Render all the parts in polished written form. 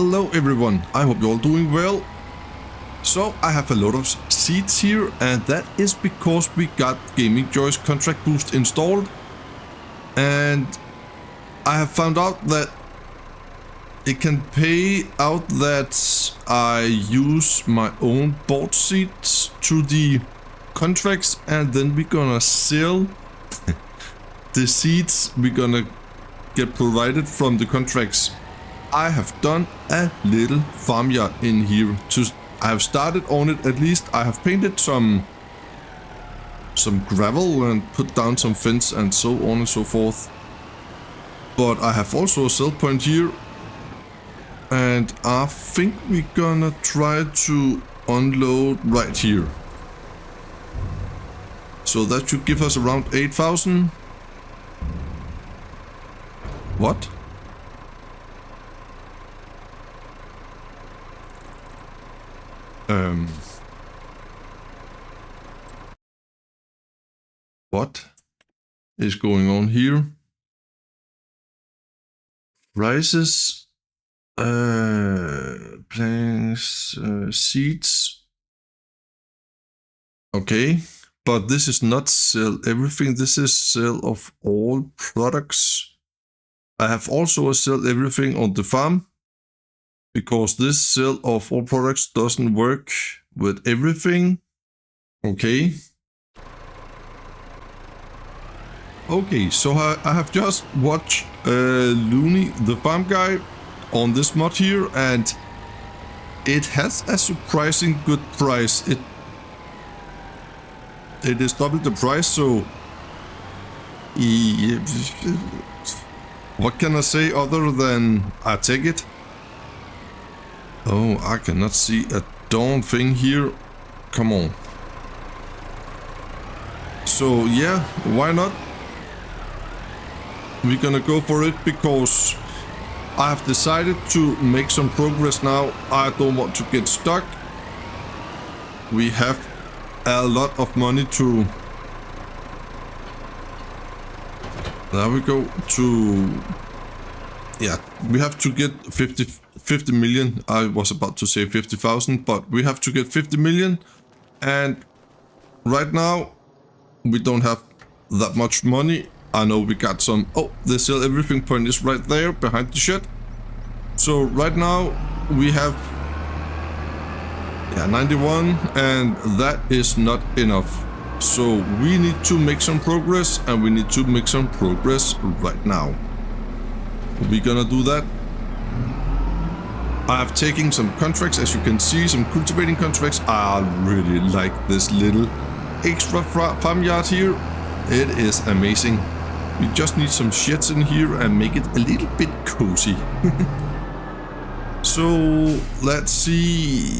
Hello everyone, I hope you're all doing well. So I have a lot of seats here, and that is because we got Gaming Joy's contract boost installed, and I have found out that it can pay out that I use my own board seats to the contracts, and then we're gonna sell the seats we're gonna get provided from the contracts. I have done a little farmyard in here. I have started on it at least. I have painted some gravel and put down some fence and so on and so forth. But I have also a sell point here, and I think we're gonna try to unload right here. So that should give us around 8,000. What? What is going on here? Prices, planks, seats. Okay, but this is not sell everything. This is sell of all products. I have also a sell everything on the farm, because this sell of all products doesn't work with everything. Okay. Okay, so I have just watched Looney, the farm guy, on this mod here, and it has a surprising good price. It is double the price, so what can I say other than I take it? Oh, I cannot see a darn thing here. Come on. So yeah, why not? We're gonna go for it because I have decided to make some progress now. I don't want to get stuck. We have a lot of money to... There we go. Yeah, we have to get 50 million. I was about to say 50,000, but we have to get 50 million. And right now, we don't have that much money. I know we got some... Oh, the sell everything point is right there behind the shed. So right now we have 91, and that is not enough. So we need to make some progress, and we need to make some progress right now. We're gonna do that. I have taken some contracts, as you can see, some cultivating contracts. I really like this little extra farmyard here. It is amazing. We just need some sheds in here and make it a little bit cozy. So let's see,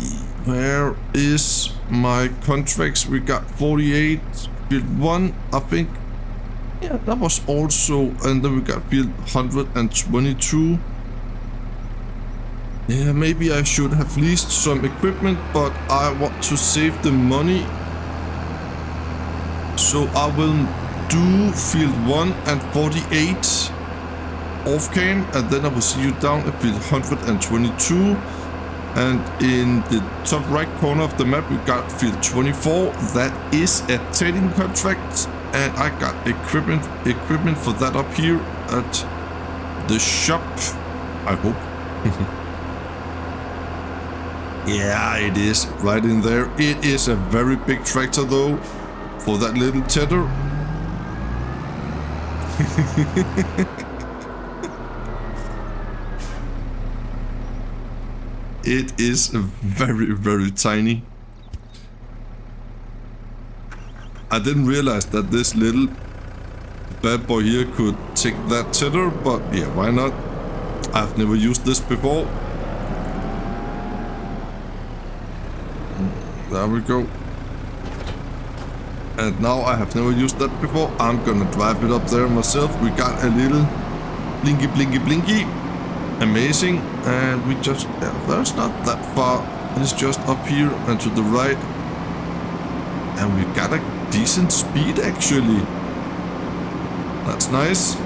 where is my contracts? We got 48, build 1, I think. Yeah, that was also, and then we got build 122. Yeah, maybe I should have leased some equipment, but I want to save the money. So I will do field 1 and 48 off cam, and then I will see you down at field 122. And in the top right corner of the map we got field 24. That is a trading contract, and I got equipment for that up here at the shop, I hope. Yeah, it is right in there. It is a very big tractor though for that little tether. It is very, very tiny. I didn't realize that this little bad boy here could take that tether, but yeah, why not? I've never used this before. There we go. And now I have never used that before. I'm gonna drive it up there myself. We got a little blinky, blinky, blinky. Amazing. And we just... Yeah, that's not that far. It's just up here and to the right. And we got a decent speed actually. That's nice.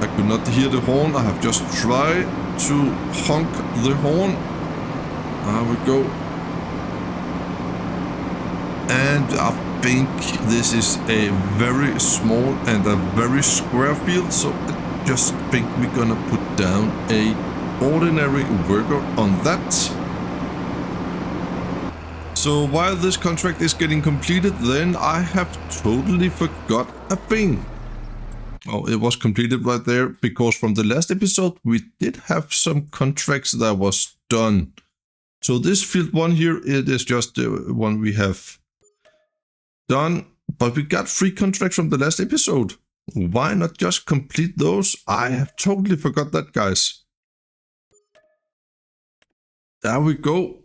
I could not hear the horn. I have just tried. to honk the horn. There we go. And I think this is a very small and a very square field, so I just think we're gonna put down a ordinary worker on that. So while this contract is getting completed, then I have totally forgot a thing. Oh, it was completed right there, because from the last episode we did have some contracts that was done. So this field 1 here, it is just the one we have done, but we got 3 contracts from the last episode. Why not just complete those? I have totally forgot that, guys. There we go.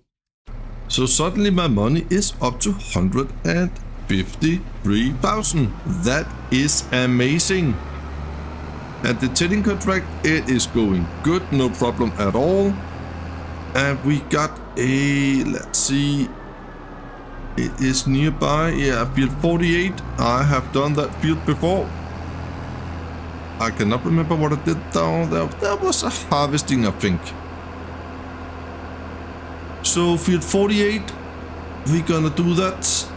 So suddenly my money is up to 153,000. That is amazing. And the tending contract, it is going good, no problem at all. And we got a, let's see, it is nearby, yeah, field 48. I have done that field before. I cannot remember what I did down there. That was a harvesting, I think. So field 48, we're gonna do that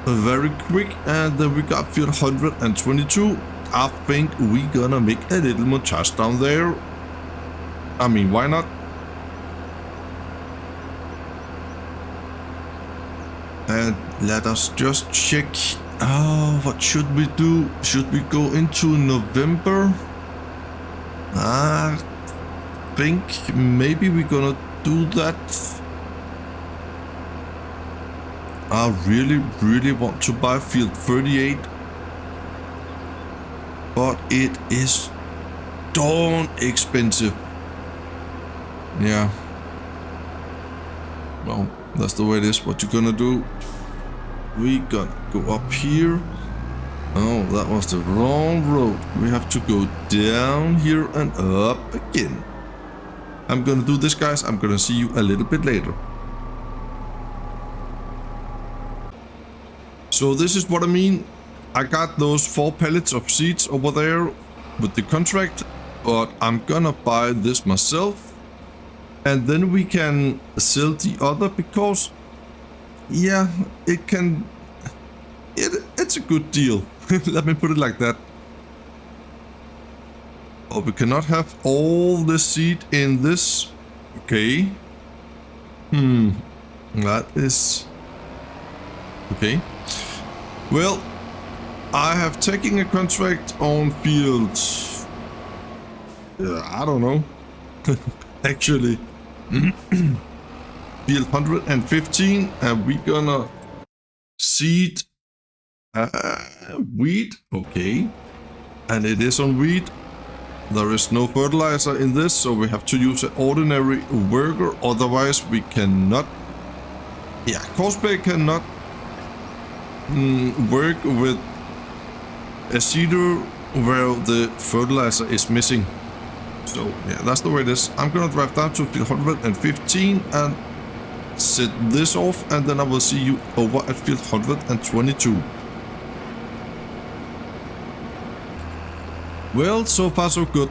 very quick. And then we got field 122. I think we're gonna make a little montage down there. I mean, why not? And let us just check. Oh, what should we do? Should we go into November? I think maybe we're gonna do that. I really want to buy field 38. But it is darn expensive. Yeah. Well, that's the way it is. What you gonna do? We gonna go up here. Oh, that was the wrong road. We have to go down here and up again. I'm gonna do this, guys. I'm gonna see you a little bit later. So this is what I mean. I got those 4 pallets of seeds over there with the contract, but I'm gonna buy this myself. And then we can sell the other, because, yeah, it's a good deal. Let me put it like that. Oh, we cannot have all the seed in this. Okay. That is... Okay. Well, I have taken a contract on field... I don't know. Actually. Field 115, and we're gonna seed wheat. Okay. And it is on wheat. There is no fertilizer in this, so we have to use an ordinary worker, otherwise we cannot... Yeah, Corsair cannot work with a seeder where the fertilizer is missing. So yeah, that's the way it is. I'm gonna drive down to field 115 and set this off, and then I will see you over at field 122. Well, so far so good.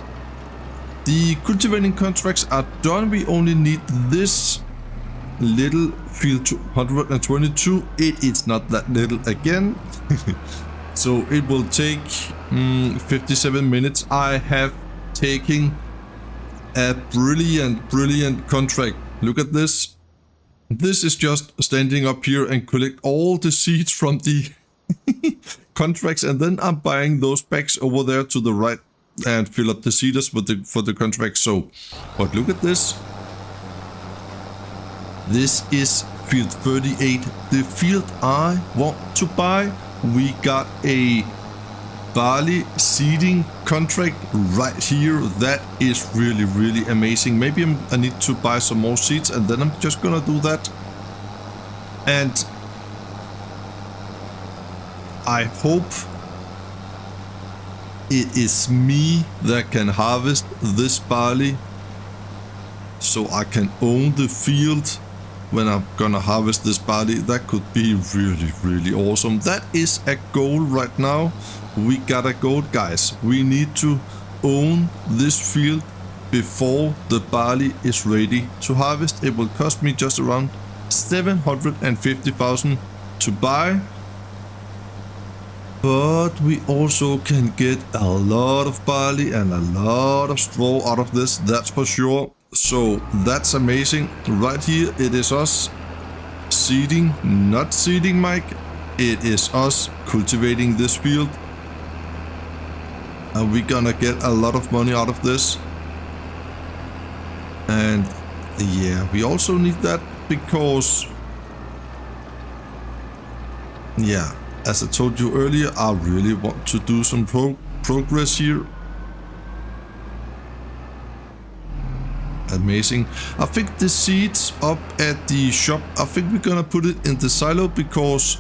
The cultivating contracts are done. We only need this little field 122. It is not that little again. So it will take 57 minutes. I have taken a brilliant contract. Look at this. This is just standing up here and collect all the seeds from the contracts, and then I'm buying those bags over there to the right and fill up the seeders for the contract. So, but look at this. This is field 38, the field I want to buy. We got a barley seeding contract right here. That is really amazing. Maybe I need to buy some more seeds, and then I'm just gonna do that. And I hope it is me that can harvest this barley, so I can own the field when I'm gonna harvest this barley. That could be really awesome. That is a goal right now. We got a goal, guys. We need to own this field before the barley is ready to harvest. It will cost me just around 750,000 to buy. But we also can get a lot of barley and a lot of straw out of this, that's for sure. So that's amazing. Right here it is us seeding, not seeding, Mike. It is us cultivating this field. And we're gonna get a lot of money out of this. And yeah, we also need that because, yeah, as I told you earlier, I really want to do some progress here. Amazing. I think the seeds up at the shop, I think we're gonna put it in the silo because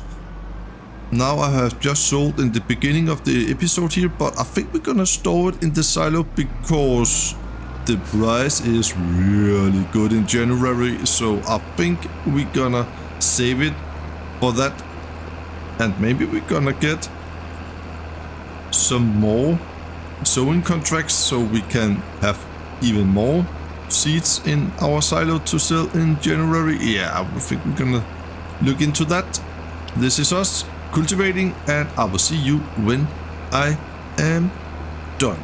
now I have just sold in the beginning of the episode here, but I think we're gonna store it in the silo because the price is really good in January. So I think we're gonna save it for that. And maybe we're gonna get some more sowing contracts so we can have even more seeds in our silo to sell in January. Yeah, I think we're gonna look into that. This is us cultivating, and I will see you when I am done.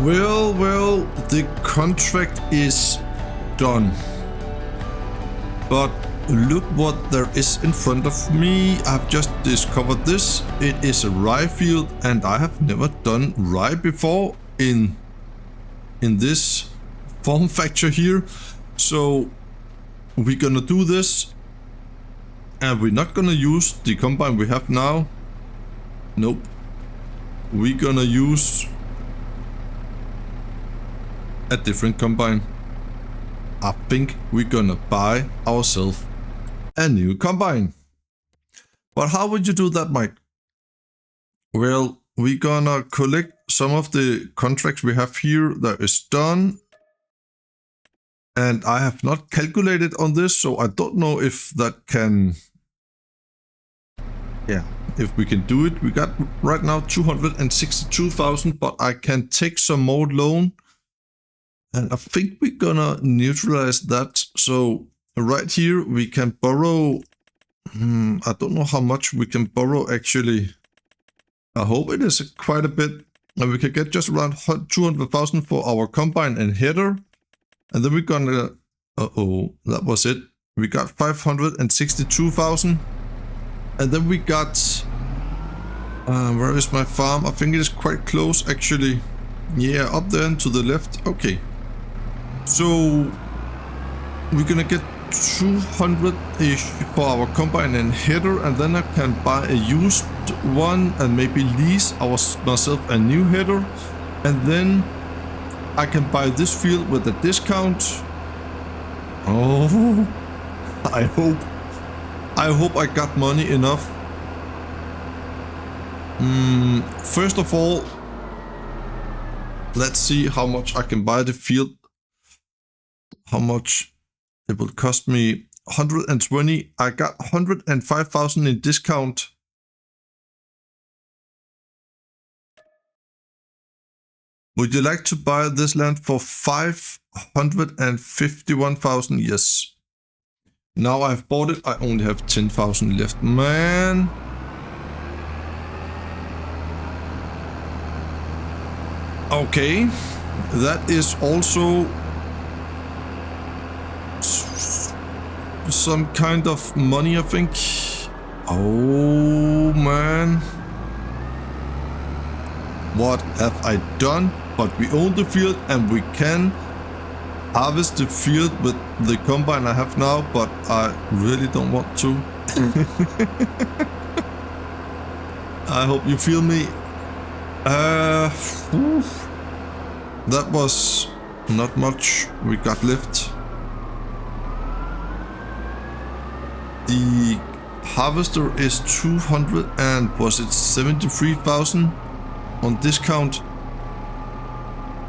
Well, the contract is done. But look what there is in front of me. I've just discovered this. It is a rye field, and I have never done rye before in this form factor here. So we're gonna do this, and we're not gonna use the combine we have now. Nope. We're gonna use a different combine. I think we're gonna buy ourselves a new combine. But how would you do that, Mike? Well, we're gonna collect some of the contracts we have here that is done. And I have not calculated on this, so I don't know if that can... Yeah, if we can do it. We got right now 262,000, but I can take some more loan. And I think we're gonna neutralize that. So right here we can borrow... I don't know how much we can borrow actually. I hope it is quite a bit. And we can get just around 200,000 for our combine and header. And then we're gonna... that was it. We got 562,000. And then we got... where is my farm? I think it is quite close actually. Yeah, up there and to the left. Okay. So we're gonna get 200-ish for our combine and header, and then I can buy a used one and maybe lease myself a new header, and then I can buy this field with a discount. Oh, I hope I got money enough. First of all, let's see how much I can buy the field. How much it will cost me. 120. I got 105,000 in discount. Would you like to buy this land for 551,000? Yes. Now I've bought it. I only have 10,000 left. Man. Okay. That is also some kind of money, I think. Oh man. What have I done? But we own the field and we can harvest the field with the combine I have now, but I really don't want to. I hope you feel me. That was not much we got left. The harvester is 200 and was it 73,000 on discount.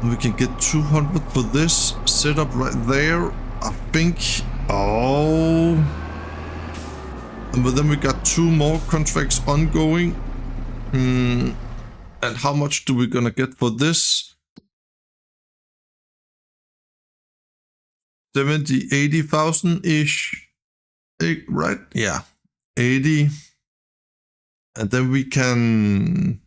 We can get 200 for this setup right there, I think. Oh, but then we got 2 more contracts ongoing. And how much do we gonna get for this? 70, 80,000 ish. Right? Yeah, 80. And then we can...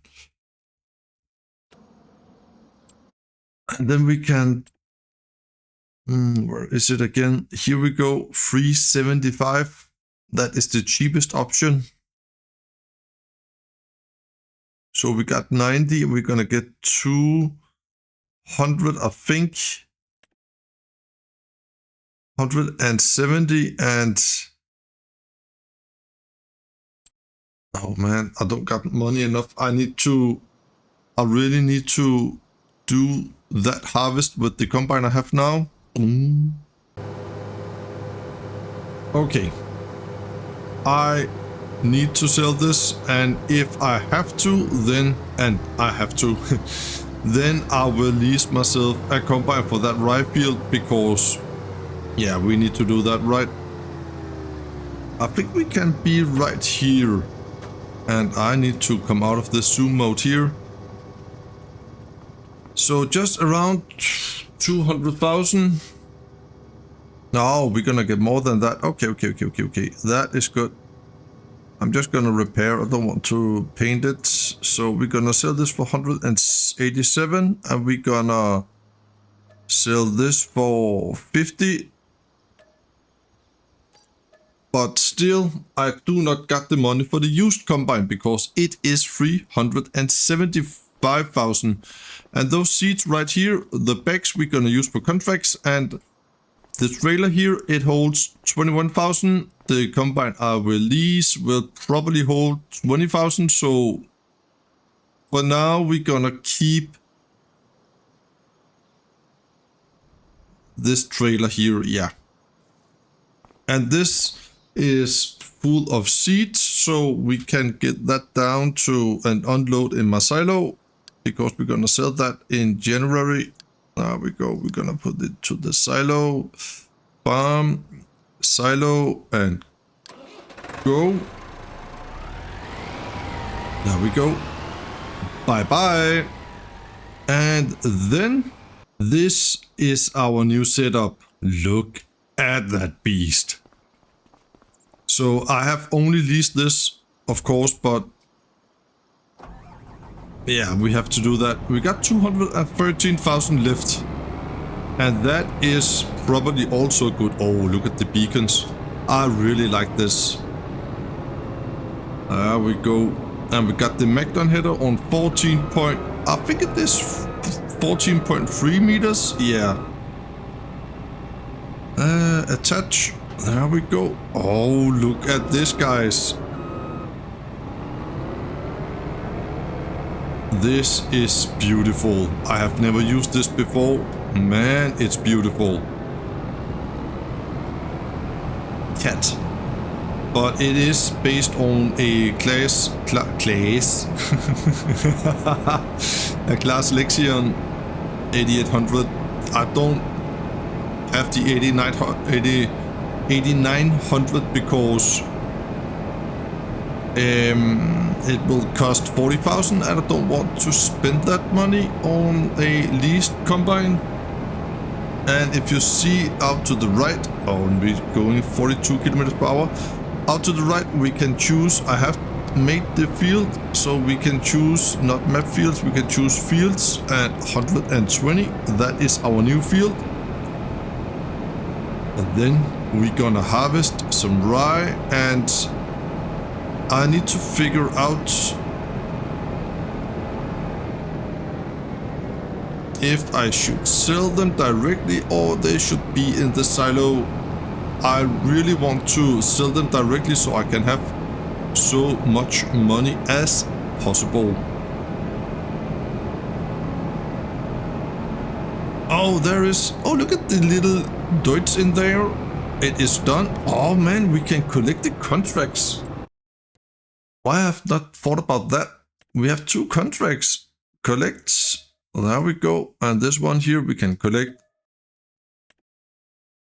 where is it again? Here we go, 375. That is the cheapest option. So we got 90, we're gonna get 200, I think. 170 and... Oh man, I don't got money enough. I really need to do that harvest with the combine I have now. Okay. I need to sell this, and if I have to, then then I will lease myself a combine for that rye field, because yeah, we need to do that, right? I think we can be right here. And I need to come out of the zoom mode here. So just around 200,000. No, we're gonna get more than that. Okay. That is good. I'm just gonna repair. I don't want to paint it. So we're gonna sell this for 187. And we're gonna sell this for 50. But still, I do not got the money for the used combine because it is 375,000. And those seats right here, the bags we're gonna use for contracts, and the trailer here, it holds 21,000. The combine I will lease will probably hold 20,000. So for now, we're gonna keep this trailer here, yeah. And this is full of seats, so we can get that down to and unload in my silo, because we're gonna sell that in January. There we go, we're gonna put it to the silo, farm, silo, and go. There we go. Bye bye. And then this is our new setup. Look at that beast. So I have only leased this, of course, but yeah, we have to do that. We got 213,000 left. And that is probably also good. Oh, look at the beacons. I really like this. There we go. And we got the Magdon header on 14 point... I think it is 14.3 meters. Yeah. Attach. There we go. Oh, look at this, guys. This is beautiful. I have never used this before. Man, it's beautiful. Cat. But it is based on a class a class Lexion 8800. I don't have the 8900 because it will cost 40,000 and I don't want to spend that money on a leased combine. And if you see out to the right, we're going 42 kilometers per hour. Out to the right, we can choose. I have made the field, so we can choose not map fields, we can choose fields at 120. That is our new field. And then we're gonna harvest some rye, and I need to figure out if I should sell them directly or they should be in the silo. I really want to sell them directly so I can have so much money as possible. Oh, there is... Oh, look at the little dots in there. It is done. Oh man, we can collect the contracts. Why have not thought about that? We have 2 contracts. Collect. There we go. And this one here we can collect.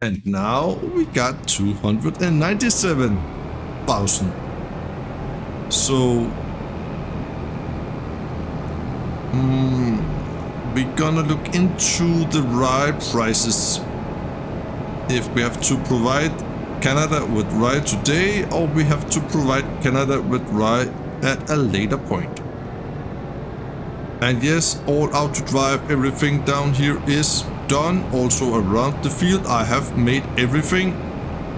And now we got 297,000. So we're gonna look into the rye prices. If we have to provide Canada with rye today, or we have to provide Canada with rye at a later point. And yes, all out to drive, everything down here is done. Also around the field I have made everything,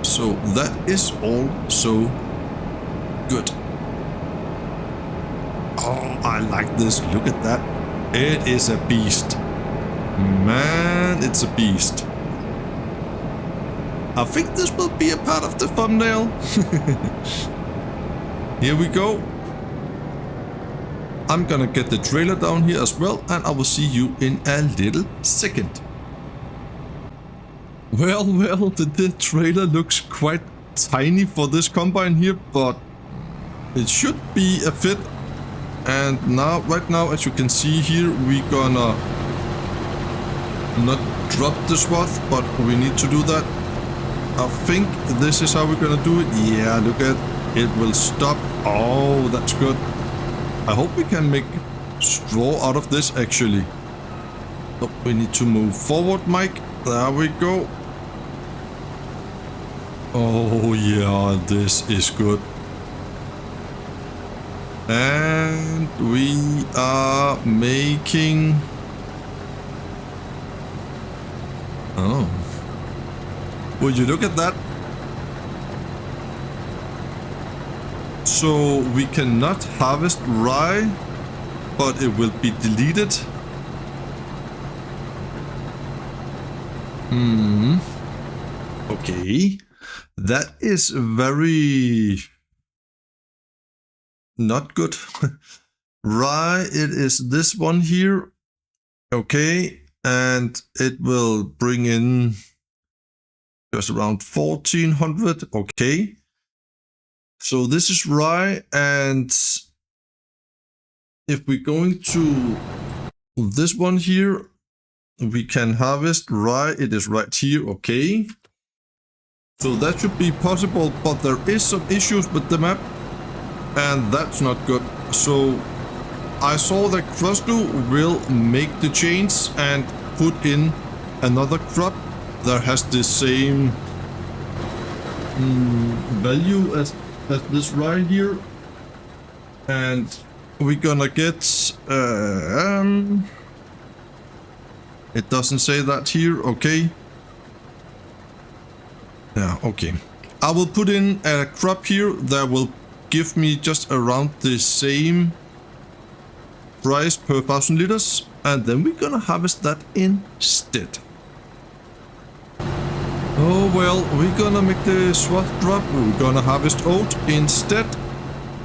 so that is also good. Oh, I like this. Look at that. It is a beast. Man, it's a beast. I think this will be a part of the thumbnail. Here we go. I'm gonna get the trailer down here as well, and I will see you in a little second. Well, the trailer looks quite tiny for this combine here, but it should be a fit. And now, right now, as you can see here, we're gonna not drop the swath, but we need to do that. I think this is how we're gonna do it. Yeah, look at it will stop. Oh, that's good. I hope we can make straw out of this actually. Oh, we need to move forward, Mike. There we go. Oh yeah, this is good. And we are making... Oh. Would you look at that? So we cannot harvest rye, but it will be deleted. Okay. That is very not good. Rye, it is this one here. Okay. And it will bring in just around 1400. Okay. So this is rye, and if we're going to this one here, we can harvest rye. It is right here. Okay. So that should be possible, but there is some issues with the map, and that's not good. So I saw that Krustoo will make the change and put in another crop that has the same value as this right here, and we're gonna get it doesn't say that here. Okay. Yeah, okay. I will put in a crop here that will give me just around the same price per 1,000 liters, and then we're gonna harvest that instead. Oh well, we're gonna make the swath drop. We're gonna harvest oat instead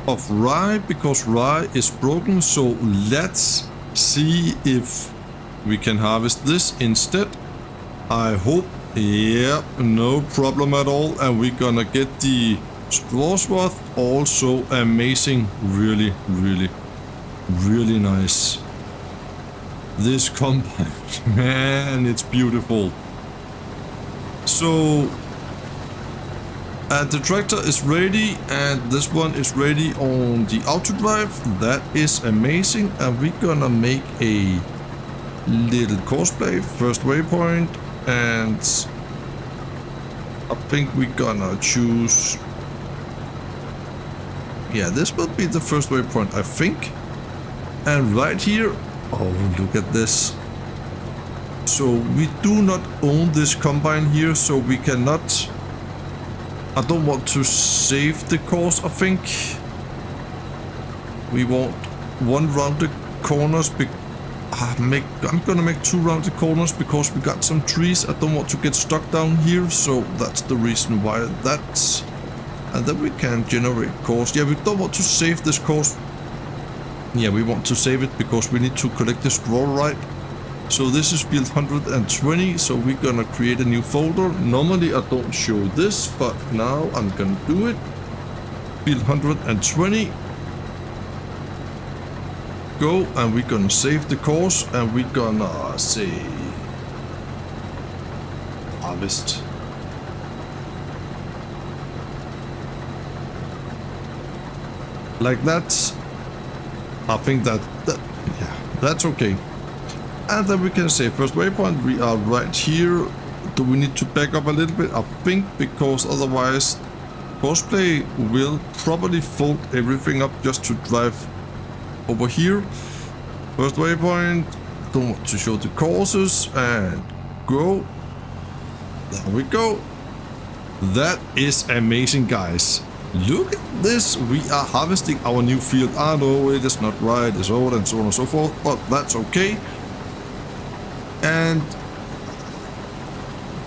of rye because rye is broken. So let's see if we can harvest this instead. I hope. Yeah, no problem at all. And we're gonna get the straw swath. Also amazing. Really, really, really nice. This combine, man, it's beautiful. So the tractor is ready, and this one is ready on the auto drive. That is amazing. And we're gonna make a little cosplay, first waypoint, and I think we're gonna choose, yeah, this will be the first waypoint, I think. And right here, oh, look at this. So we do not own this combine here, so we cannot, I don't want to save the course. I think we want one rounded corners. I'm gonna make two rounded corners because we got some trees. I don't want to get stuck down here, so that's the reason why that's. And then we can generate course. Yeah, we don't want to save this course. Yeah, we want to save it because we need to collect the straw, right? So this is build 120, so we're gonna create a new folder. Normally I don't show this, but now I'm gonna do it. Build 120. Go, and we're gonna save the course, and we're gonna say harvest. Like that. I think that yeah, that's okay. And then we can say first waypoint, we are right here. Do we need to back up a little bit? I think, because otherwise cosplay will probably fold everything up just to drive over here. First waypoint, don't want to show the courses, and go. There we go. That is amazing, guys. Look at this. We are harvesting our new field. I know it is not right, it's old, and so on and so forth, but that's okay. And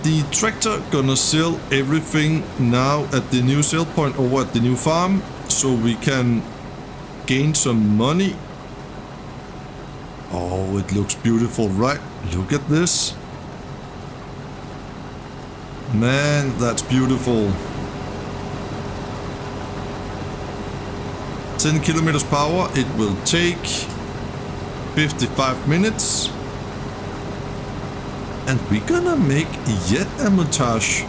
the tractor gonna sell everything now at the new sale point over at the new farm, so we can gain some money. Oh, it looks beautiful, right? Look at this. Man, that's beautiful. 10 kilometers per hour. It will take 55 minutes. And we're gonna make yet a montage.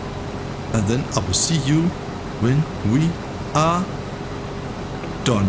And then I will see you when we are done.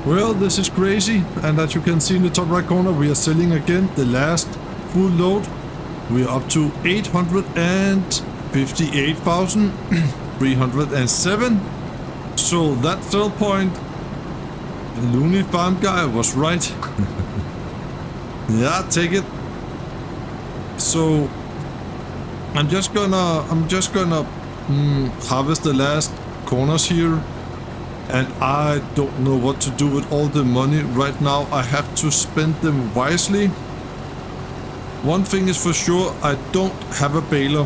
Well, this is crazy, and as you can see in the top right corner, we are selling again the last full load. We are up to 858,307. So that sell point, Looney Farm guy was right. Yeah, take it. So I'm just gonna harvest the last corners here. And I don't know what to do with all the money right now. I have to spend them wisely. One thing is for sure, I don't have a baler.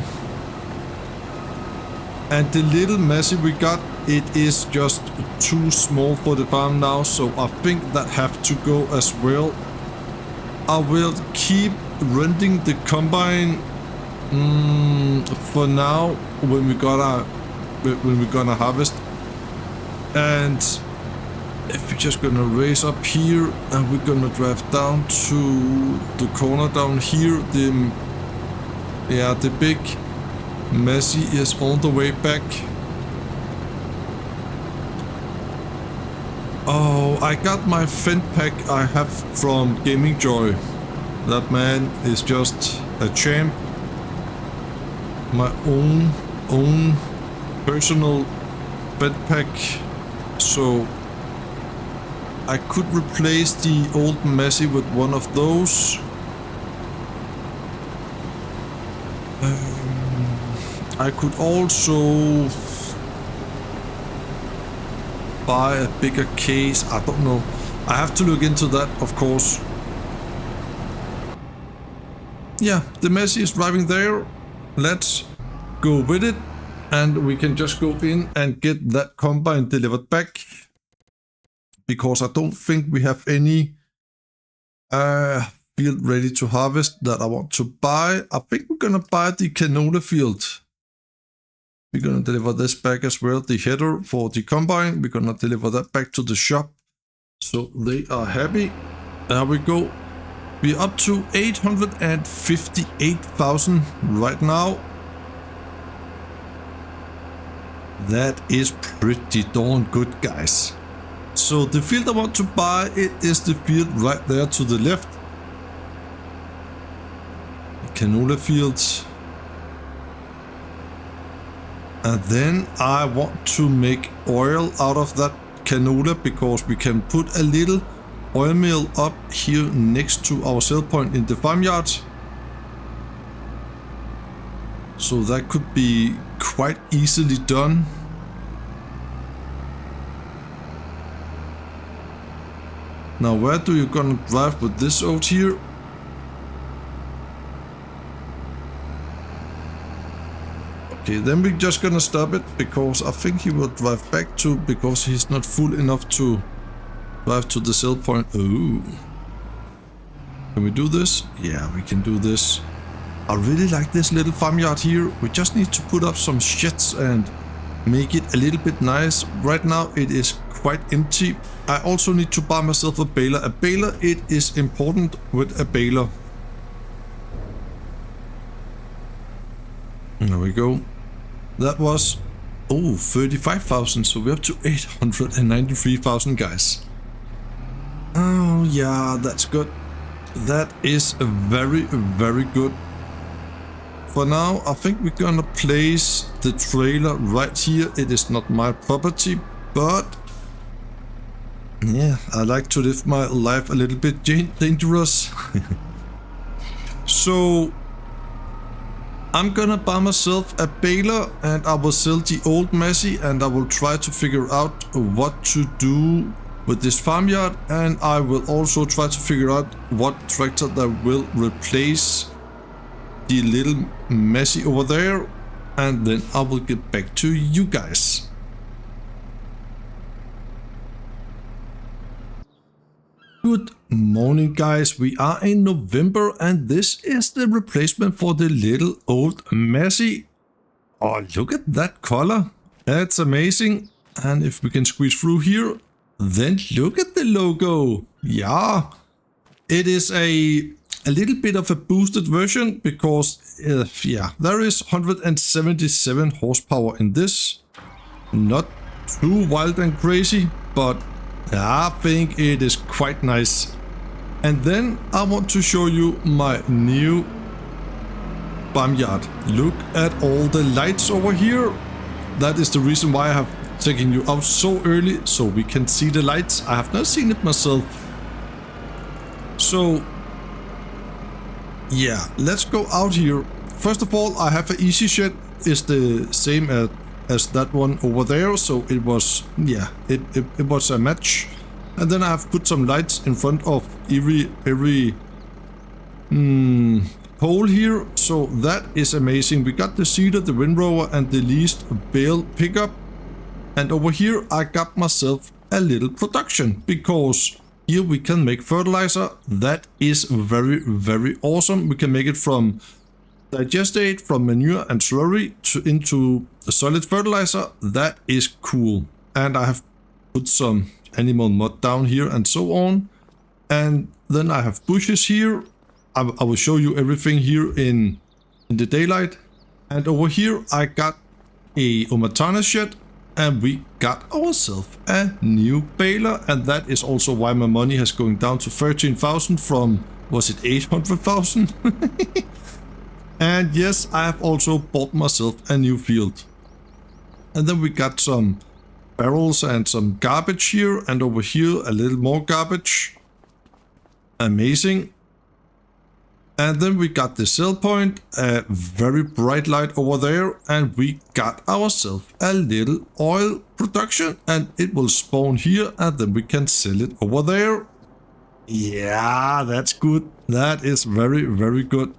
And the little messy we got, it is just too small for the farm now. So I think that have to go as well. I will keep renting the combine for now when we're gonna harvest. And if we're just gonna raise up here and we're gonna drive down to the corner down here, the big messy is on the way back. Oh, I got my Fend pack I have from Gaming Joy. That man is just a champ. My own personal Fend pack. So I could replace the old messy with one of those. I could also buy a bigger case. I don't know. I have to look into that, of course. Yeah, the messy is driving there. Let's go with it. And we can just go in and get that combine delivered back. Because I don't think we have any field ready to harvest that I want to buy. I think we're gonna buy the canola field. We're gonna deliver this back as well. The header for the combine. We're gonna deliver that back to the shop. So they are happy. There we go. We're up to 858,000 right now. That is pretty darn good, guys. So the field I want to buy, it is the field right there to the left. Canola fields. And then I want to make oil out of that canola because we can put a little oil mill up here next to our sell point in the farmyard. So that could be quite easily done. Now where do you gonna drive with this out here? Okay, then we're just gonna stop it because I think he will drive back to, because he's not full enough to drive to the sell point. Oh. Can we do this? Yeah, we can do this. I really like this little farmyard here. We just need to put up some sheds and make it a little bit nice. Right now it is quite empty. I also need to buy myself a baler. A baler, it is important with a baler. There we go. That was 35,000, so we're up to 893,000, guys. Oh yeah, that's good. That is very, very good. For now, I think we're gonna place the trailer right here. It is not my property, but yeah, I like to live my life a little bit dangerous. So I'm gonna buy myself a baler and I will sell the old messy, and I will try to figure out what to do with this farmyard, and I will also try to figure out what tractor that will replace the little messy over there, and then I will get back to you guys. Good morning, guys. We are in November and this is the replacement for the little old messy. Oh, look at that color. That's amazing. And if we can squeeze through here, then look at the logo. Yeah, it is a little bit of a boosted version because yeah, there is 177 horsepower in this. Not too wild and crazy, but I think it is quite nice. And then I want to show you my new barnyard. Look at all the lights over here. That is the reason why I have taken you out so early, so we can see the lights. I have not seen it myself. So yeah, let's go out here. First of all, I have an easy shed. It's the same as that one over there, so it was, yeah, it was a match. And then I have put some lights in front of every pole here, so that is amazing. We got the seeder, the windrower, and the leased bale pickup. And over here I got myself a little production, because here we can make fertilizer. That is very, very awesome. We can make it from digestate, from manure and slurry into a solid fertilizer. That is cool. And I have put some animal mud down here and so on. And then I have bushes here. I will show you everything here in the daylight. And over here I got a Umatana shed, and we got ourselves a new baler. And that is also why my money has going down to 13,000 from, was it 800,000? And yes, I have also bought myself a new field. And then we got some barrels and some garbage here, and over here a little more garbage. Amazing. And then we got the sell point, a very bright light over there, and we got ourselves a little oil production, and it will spawn here, and then we can sell it over there. Yeah, that's good. That is very, very good.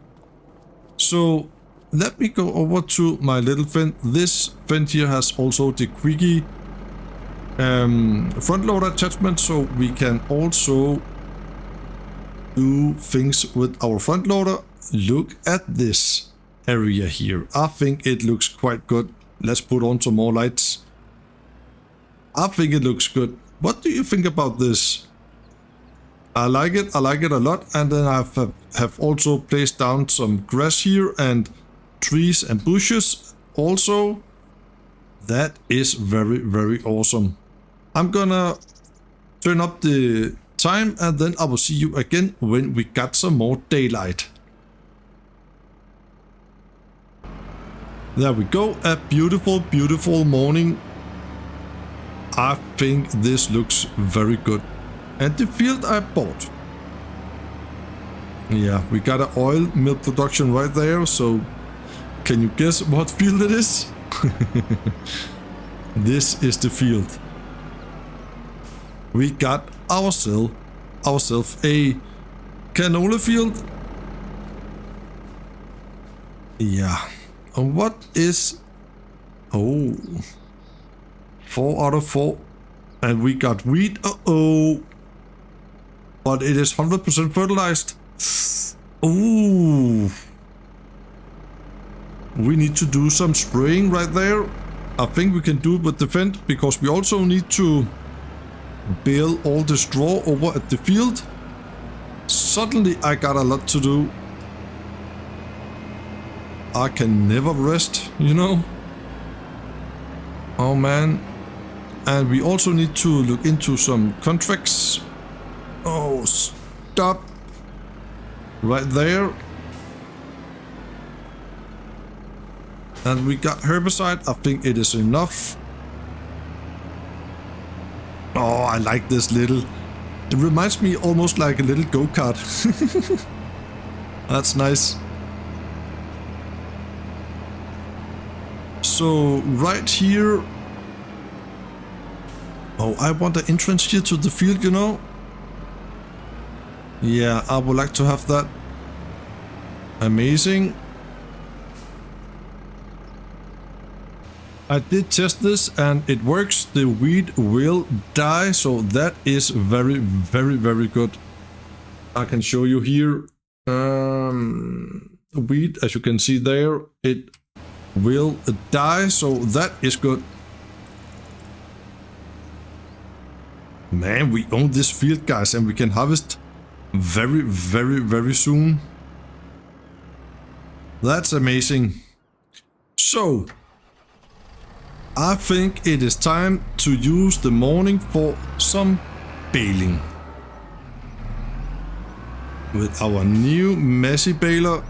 So let me go over to my little vent. This vent here has also the quickie front loader attachment, so we can also do things with our front loader. Look at this area here. I think it looks quite good. Let's put on some more lights. I think it looks good. What do you think about this? I like it a lot. And then I have also placed down some grass here and trees and bushes also. That is very, very awesome. I'm gonna turn up the time, and then I will see you again when we got some more daylight. There we go. A beautiful, beautiful morning. I think this looks very good. And the field I bought. Yeah, we got an oil mill production right there, so can you guess what field it is? This is the field. We got ourselves a canola field. Yeah. And what is... Oh. 4 out of 4. And we got wheat. Uh-oh. But it is 100% fertilized. Ooh. We need to do some spraying right there. I think we can do it with the vent, because we also need to bale all the straw over at the field. Suddenly I got a lot to do. I can never rest, you know. Oh man. And we also need to look into some contracts. Oh, stop. Right there. And we got herbicide. I think it is enough. Oh, I like this little... It reminds me almost like a little go-kart. That's nice. So, right here... Oh, I want an entrance here to the field, you know? Yeah, I would like to have that. Amazing. I did test this and it works. The weed will die, so that is very, very, very good. I can show you here. Weed, as you can see there, it will die, so that is good. Man, we own this field, guys, and we can harvest very, very, very soon. That's amazing. So, I think it is time to use the morning for some baling. With our new messy baler.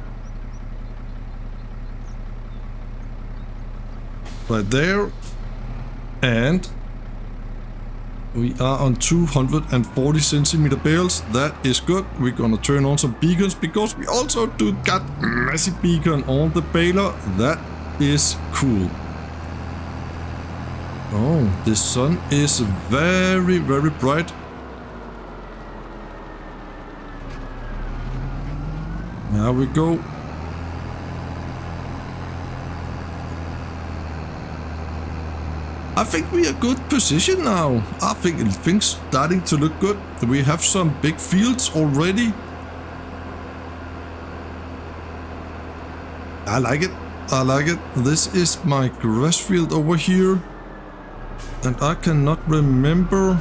Right there. And we are on 240 centimeter bales. That is good. We're gonna turn on some beacons because we also do got massive beacon on the baler. That is cool. Oh, the sun is very, very bright. There we go. I think we are good position now. I think things starting to look good. We have some big fields already. I like it. I like it. This is my grass field over here. And I cannot remember.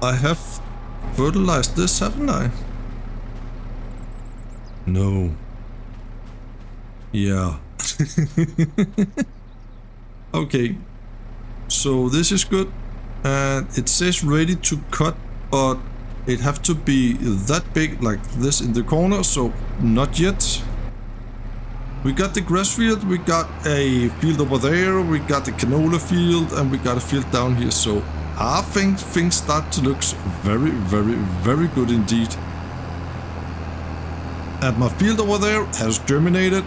I have fertilized this, haven't I? No. Yeah. Okay. So this is good. And it says ready to cut, but it have to be that big like this in the corner, so not yet. We got the grass field, we got a field over there, we got the canola field, and we got a field down here. So I think things start to look very, very, very good indeed. And my field over there has germinated.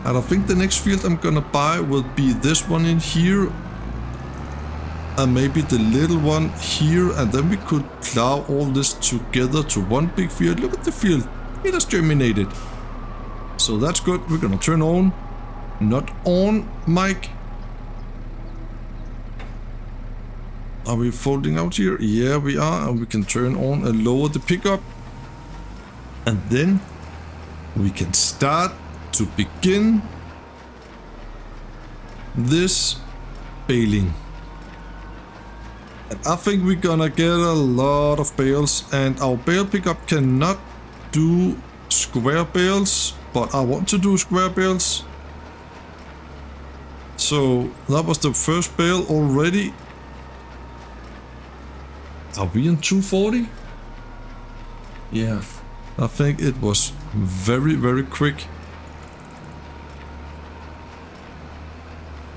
And I think the next field I'm gonna buy will be this one in here. And maybe the little one here. And then we could plow all this together to one big field. Look at the field. It has germinated. So that's good. We're gonna turn on. Not on, Mike. Are we folding out here? Yeah, we are. And we can turn on and lower the pickup. And then we can start to begin this baling. And I think we're gonna get a lot of bales, and our bale pickup cannot do square bales, but I want to do square bales. So that was the first bale already. Are we in 240? Yeah, I think it was very, very quick.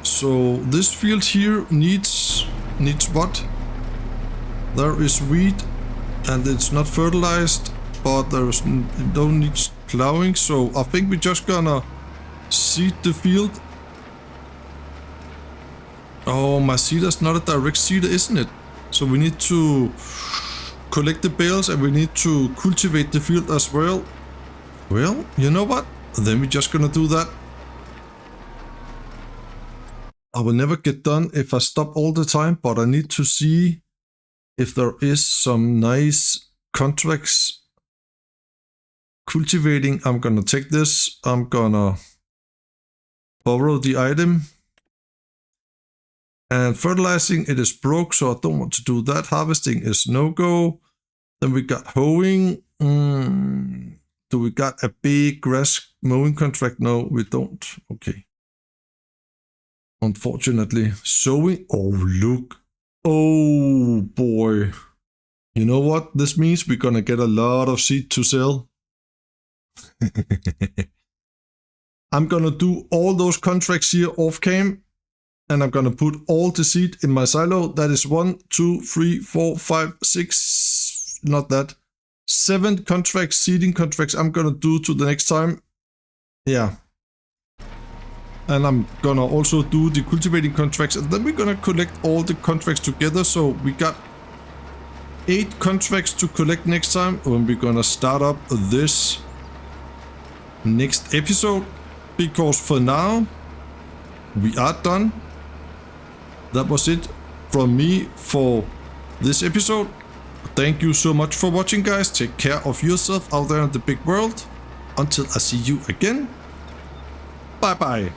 So this field here needs what? There is wheat and it's not fertilized, but there's it don't need plowing. So I think we're just gonna seed the field. Oh, my seeder's not a direct seeder, isn't it? So we need to collect the bales and we need to cultivate the field as well. Well, you know what? Then we're just gonna do that. I will never get done if I stop all the time, but I need to see if there is some nice contracts cultivating. I'm gonna take this. I'm gonna borrow the item. And fertilizing, it is broke, so I don't want to do that. Harvesting is no-go. Then we got hoeing. Do we got a big grass mowing contract? No, we don't. Okay. Unfortunately. Sowing. Oh, look. Oh, boy. You know what this means? We're gonna get a lot of seed to sell. I'm gonna do all those contracts here off cam. And I'm gonna put all the seed in my silo. That is 1, 2, 3, 4, 5, 6. Not that. 7 contracts, seeding contracts I'm gonna do to the next time. Yeah. And I'm gonna also do the cultivating contracts, and then we're gonna collect all the contracts together. So we got 8 contracts to collect next time when we're gonna start up this next episode. Because for now, we are done. That was it from me for this episode. Thank you so much for watching, guys. Take care of yourself out there in the big world. Until I see you again. Bye bye.